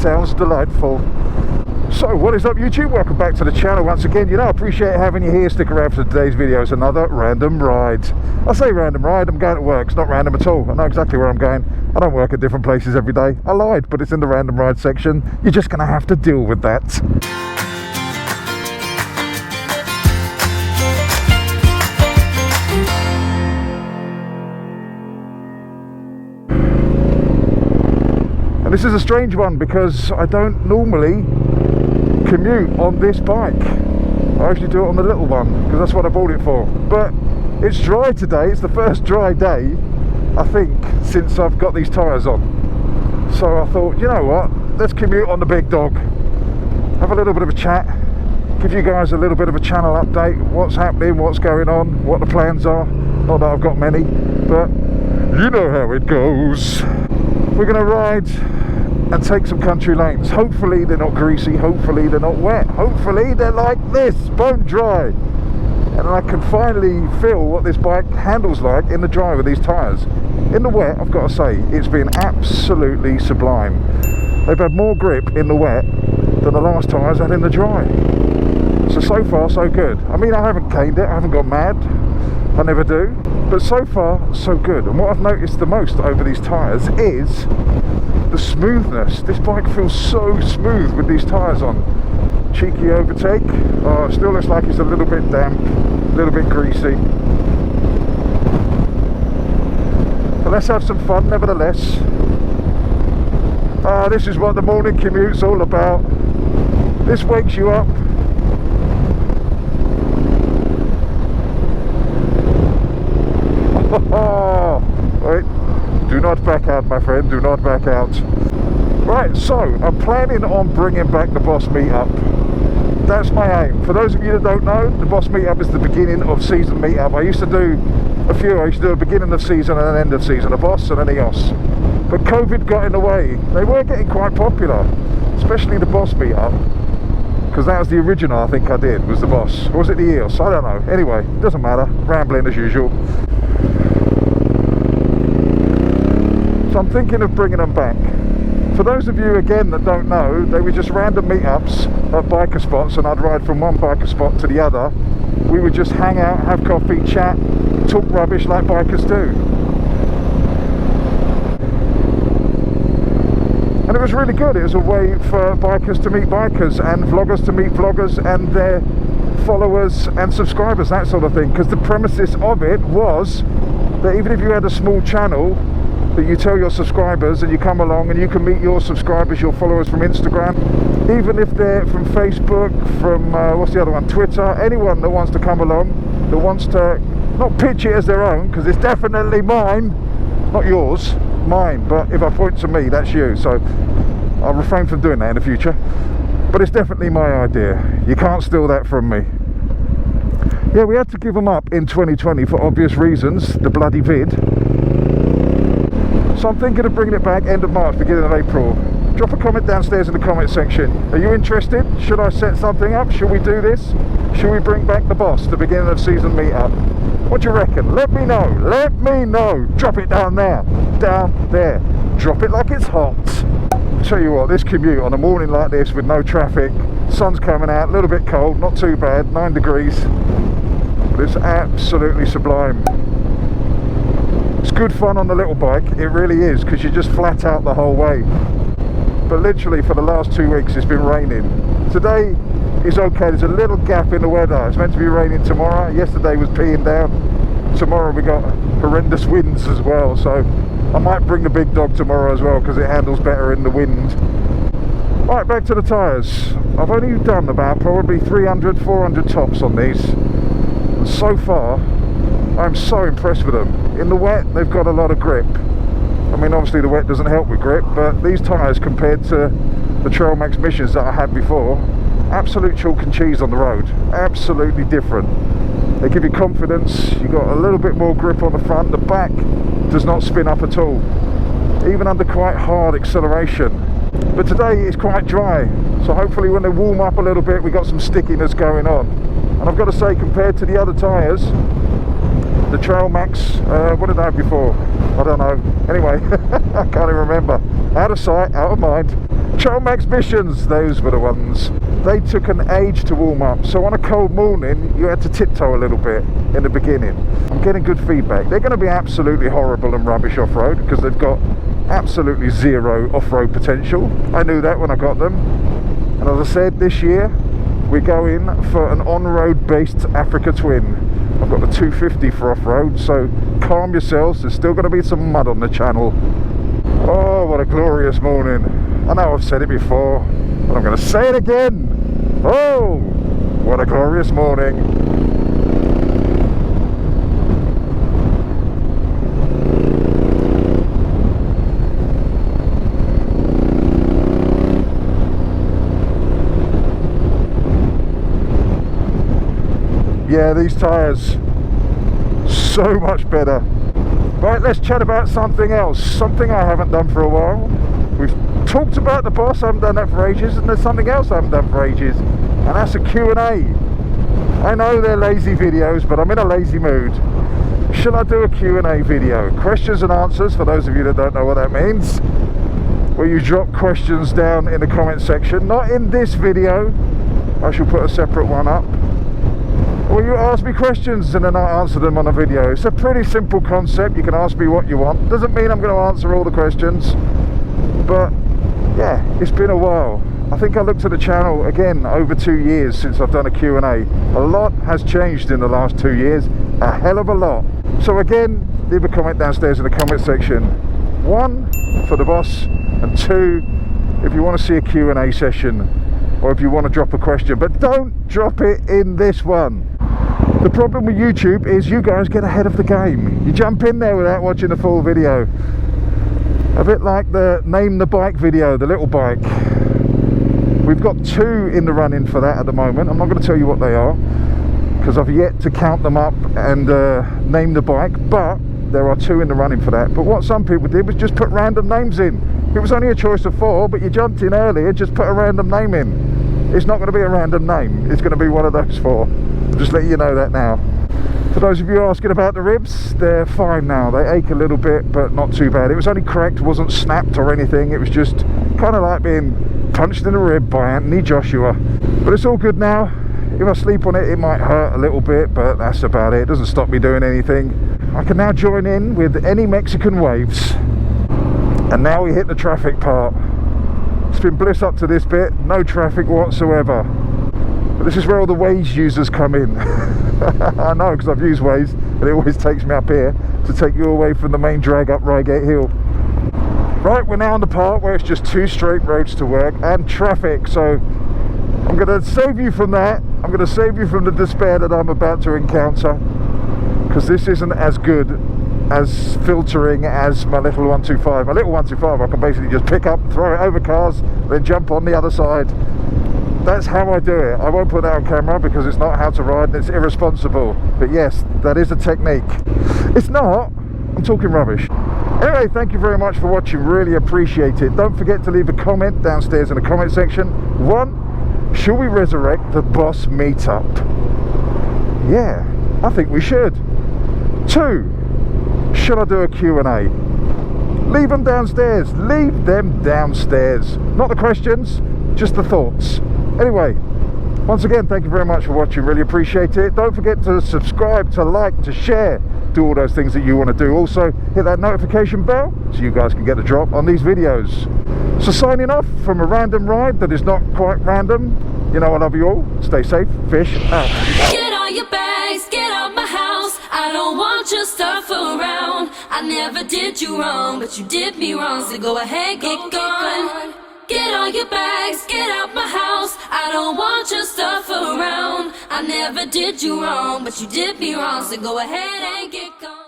sounds delightful. So what is up, YouTube? Welcome back to the channel once again. You know, I appreciate having you here. Stick around for today's video. It's another random ride. I say random ride, I'm going to work. It's not random at all. I know exactly where I'm going. I don't work at different places every day. I lied, but it's in the random ride section. You're just going to have to deal with that. And this is a strange one because I don't normally commute on this bike. I actually do it on the little one because that's what I bought it for. But it's dry today. It's the first dry day, I think, since I've got these tyres on. So I thought, you know what, let's commute on the big dog, have a little bit of a chat, give you guys a little bit of a channel update, what's happening, what's going on, what the plans are. Not that I've got many, but you know how it goes. We're going to ride and take some country lanes. Hopefully they're not greasy, hopefully they're not wet, hopefully they're like this, bone dry, and I can finally feel what this bike handles like in the dry with these tyres. In the wet, I've got to say, it's been absolutely sublime. They've had more grip in the wet than the last tyres had in the dry. So far so good. I mean, I haven't caned it, I haven't gone mad, I never do, but so far so good. And what I've noticed the most over these tyres is the smoothness. This bike feels so smooth with these tyres on. Cheeky overtake. Oh, it still looks like it's a little bit damp, a little bit greasy. But let's have some fun nevertheless. This is what the morning commute's all about. This wakes you up. Wait. Do not back out, my friend, do not back out. Right, so I'm planning on bringing back the Boss Meetup. That's my aim. For those of you that don't know, the Boss Meetup is the beginning of season meetup. I used to do a few. I used to do a beginning of season and an end of season, a Boss and an EOS. But COVID got in the way. They were getting quite popular, especially the Boss Meetup, because that was the original I think I did, was the Boss. Or was it the EOS? I don't know. Anyway, doesn't matter. Rambling as usual. So I'm thinking of bringing them back. For those of you again that don't know, they were just random meetups at biker spots, and I'd ride from one biker spot to the other. We would just hang out, have coffee, chat, talk rubbish like bikers do. And it was really good. It was a way for bikers to meet bikers and vloggers to meet vloggers and their followers and subscribers, that sort of thing. Because the premises of it was that even if you had a small channel, that you tell your subscribers and you come along and you can meet your subscribers, your followers from Instagram, even if they're from Facebook, from what's the other one, Twitter, anyone that wants to come along, that wants to not pitch it as their own, because it's definitely mine, not yours, mine, but if I point to me, that's you. So I'll refrain from doing that in the future, but it's definitely my idea. You can't steal that from me. Yeah, we had to give them up in 2020 for obvious reasons, the bloody vid. So I'm thinking of bringing it back end of March, beginning of April. Drop a comment downstairs in the comment section. Are you interested? Should I set something up? Should we do this? Should we bring back the Boss, the beginning of season meetup? What do you reckon? Let me know. Let me know. Drop it down there. Down there. Drop it like it's hot. I'll tell you what, this commute on a morning like this with no traffic, sun's coming out, a little bit cold, not too bad, 9 degrees. But it's absolutely sublime. It's good fun on the little bike, it really is, because you just flat out the whole way. But literally for the last 2 weeks it's been raining. Today is okay, there's a little gap in the weather. It's meant to be raining tomorrow. Yesterday was peeing down. Tomorrow we got horrendous winds as well, so I might bring the big dog tomorrow as well because it handles better in the wind. Right, back to the tyres. I've only done about probably 300, 400 tops on these, and so far I'm so impressed with them. In the wet, they've got a lot of grip. I mean, obviously the wet doesn't help with grip, but these tyres compared to the Trail Max Missions that I had before, absolute chalk and cheese on the road. Absolutely different. They give you confidence, you've got a little bit more grip on the front, the back does not spin up at all, even under quite hard acceleration. But today it's quite dry, so hopefully when they warm up a little bit, we got some stickiness going on. And I've got to say, compared to the other tyres, the Trail Max, what did I have before? I don't know. Anyway, I can't even remember. Out of sight, out of mind. Max missions, those were the ones. They took an age to warm up, so on a cold morning you had to tiptoe a little bit in the beginning. I'm getting good feedback. They're going to be absolutely horrible and rubbish off-road because they've got absolutely zero off-road potential. I knew that when I got them, and as I said, this year we're going for an on-road based Africa Twin. I've got the 250 for off-road, so calm yourselves, there's still going to be some mud on the channel. Oh, what a glorious morning. I know I've said it before, but I'm going to say it again. Oh, what a glorious morning. Yeah, these tyres, so much better. Right, let's chat about something else, something I haven't done for a while. We've talked about the boss, I haven't done that for ages, and there's something else I haven't done for ages, and that's a Q&A. I know they're lazy videos, but I'm in a lazy mood. Shall I do a Q&A video? Questions and answers, for those of you that don't know what that means, where you drop questions down in the comment section. Not in this video, I shall put a separate one up. Well, you ask me questions and then I answer them on a video. It's a pretty simple concept. You can ask me what you want. Doesn't mean I'm going to answer all the questions, but yeah, it's been a while. I think I looked at the channel again over 2 years since I've done a Q&A. A lot has changed in the last 2 years, a hell of a lot. So again, leave a comment downstairs in the comment section. 1 for the boss, and 2 if you want to see a Q&A session, or if you want to drop a question, but don't drop it in this one. The problem with YouTube is you guys get ahead of the game. You jump in there without watching the full video. A bit like the name the bike video, the little bike. We've got 2 in the running for that at the moment. I'm not going to tell you what they are because I've yet to count them up and name the bike, but there are 2 in the running for that. But what some people did was just put random names in. It was only a choice of 4, but you jumped in early and just put a random name in. It's not going to be a random name, it's going to be one of those 4. I'll just let you know that now. For those of you asking about the ribs, they're fine now. They ache a little bit, but not too bad. It was only cracked, wasn't snapped or anything. It was just kind of like being punched in the rib by Anthony Joshua. But it's all good now. If I sleep on it, it might hurt a little bit, but that's about it. It doesn't stop me doing anything. I can now join in with any Mexican waves. And now we hit the traffic part. It's been bliss up to this bit, no traffic whatsoever. But this is where all the Waze users come in. I know, because I've used Waze, and it always takes me up here to take you away from the main drag up Reigate Hill. Right, we're now on the part where it's just 2 straight roads to work and traffic, so I'm going to save you from that. I'm going to save you from the despair that I'm about to encounter, because this isn't as good as filtering as my little 125. My little 125 I can basically just pick up, throw it over cars, then jump on the other side. That's how I do it. I won't put that on camera because it's not how to ride and it's irresponsible. But yes, that is a technique. It's not, I'm talking rubbish. Anyway, thank you very much for watching, really appreciate it. Don't forget to leave a comment downstairs in the comment section. 1, should we resurrect the boss meetup? Yeah, I think we should. 2, should I do a Q&A? Leave them downstairs, leave them downstairs. Not the questions, just the thoughts. Anyway, once again, thank you very much for watching, really appreciate it. Don't forget to subscribe, to like, to share, do all those things that you want to do. Also, hit that notification bell so you guys can get the drop on these videos. So signing off from a random ride that is not quite random. You know I love you all. Stay safe, fish out. Get all your bags, get out my house. I don't want your stuff around. I never did you wrong, but you did me wrong. So go ahead, get gone. Get all your bags, get out my house. I don't want your stuff around. I never did you wrong, but you did me wrong. So go ahead and get gone.